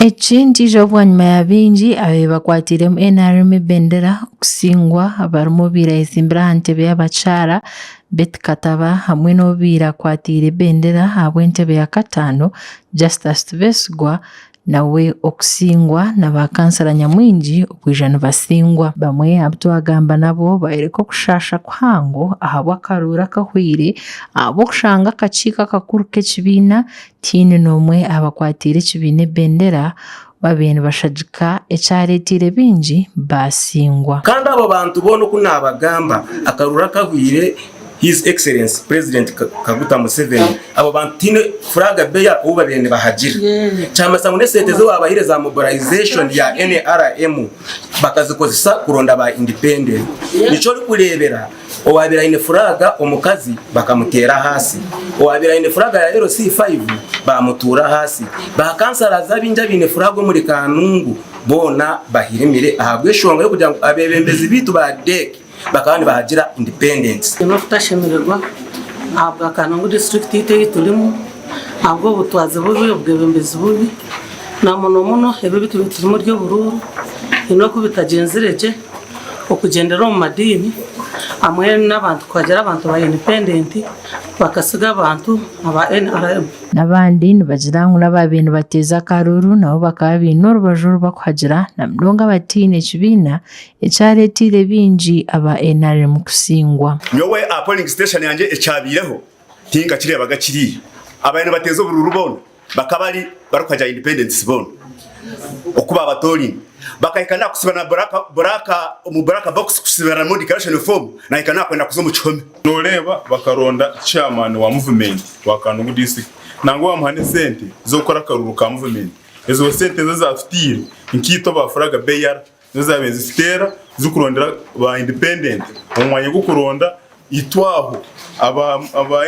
Ekindi jobwanyuma ya bingi abebakwatiiremu NRM bendera okusingwa abarimu birayizimbira aha ntebe y'abakyara Betty Kataba hamwe n'obiirakwatiire bendera ahabw'entebe ya kataano Justus Besigwa nawe okusingwa na ba kansala nyamwingi okwija nibasingwa. Bamwe abu twagamba nabo baireka okushasha kuhango ahabw'akaruura kahwire ahabw'okushanga akakiiko akakuru k'ekibiina tihaine n'omwe abakwatiire ekibiina ebendera babaire nibashagika ekyareetiire bingi basingwa. Kandi abo bantu boona oku naabagamba akaruura kahwire His Excellency President Kaguta Museveni abo bantu tiine furaga beya ubu babaire nibahagira kyamasa ngu n'esente zo babahire za mobilization ya NRM bakazikozesa kuronda ba independent nico orikureebera owaabire aine furaga omukazi bakamuteera hasi owaabire aine furaga ya LC5 bamutuura hasi bakansala zabingi abaine furaga omuri Kanungu boona bahirimire ahabw'eshonga y'okugira ngu abebembezi bitu ba DEC bakabani bahagira independence no kutashemererwa ahabwa Kanungu district ite tulimu ahabwo butwaze bubi ubwebembezi bubi na muno ebe bitu biturimo ryo bururu ino kubitagenzereje okugendera mu madini amwe n'abantu kwagira abantu ba independent bakasiga abantu aba NRM n'abandi nibagira ngu n'ababaire nibateeza akaruru nabo bakaba baine orubaju rubakuhagira na munonga batiine ekibiina ekyareetiire bingi aba NRM kusingwa. Nyowe a polling station yanje ekyabireho tinga kirebaga kiri abaine bateeza obururu boona bakaba bari barukaja independence boona okuba abatori bakayikana kusibana baraka box kusibana mu declaration form na ikana kwenda kuzo mu kihome noreba bakaronda chairman wa movement wa Kanungu district nango bamuhane sente zo gukora akaruru ka movement ezo sente zo zafitire nkito bafuraga beya zo zabenzi zitera zo kurondera ba independent umwanya go kuronda itwaho aba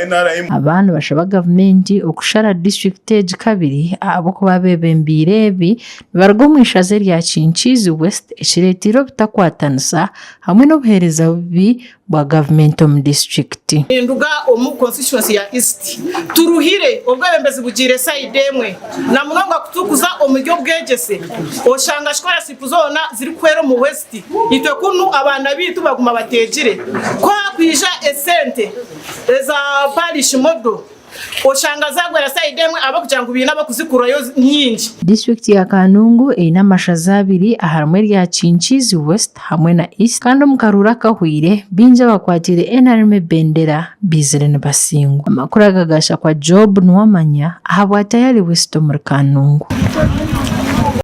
NRM abantu bashaba gavumenti okushara district age kabiri abo kuba bebembire ebi barugomwishaze rya Kinchizi West ekireetiro bitakwatanisa hamwe n'obuhereza bubi bwa gavumenti omu district. Nduga omu constituency ya East turuhire obwebembezi bugire side emwe na munonga kutukuza omuryo bwegese oshanga shikora sipu zona ziri kwero mu West itwe kunu abana bitu baguma bategire kwa kwija esente eza parish model oshanga zagwera side emwe abakujangu bina bakuzikurayo nyingi. District ya Kanungu eina amashaza abiri aharimwe rya Kinchizi West hamwe na East kandi omu karuura kahwire bingi abakwatiire NRM bendera bizire nibasingwa. Amakuru agagasha kwa Job Nuwamanya ahabwa Tayari West omuri Kanungu.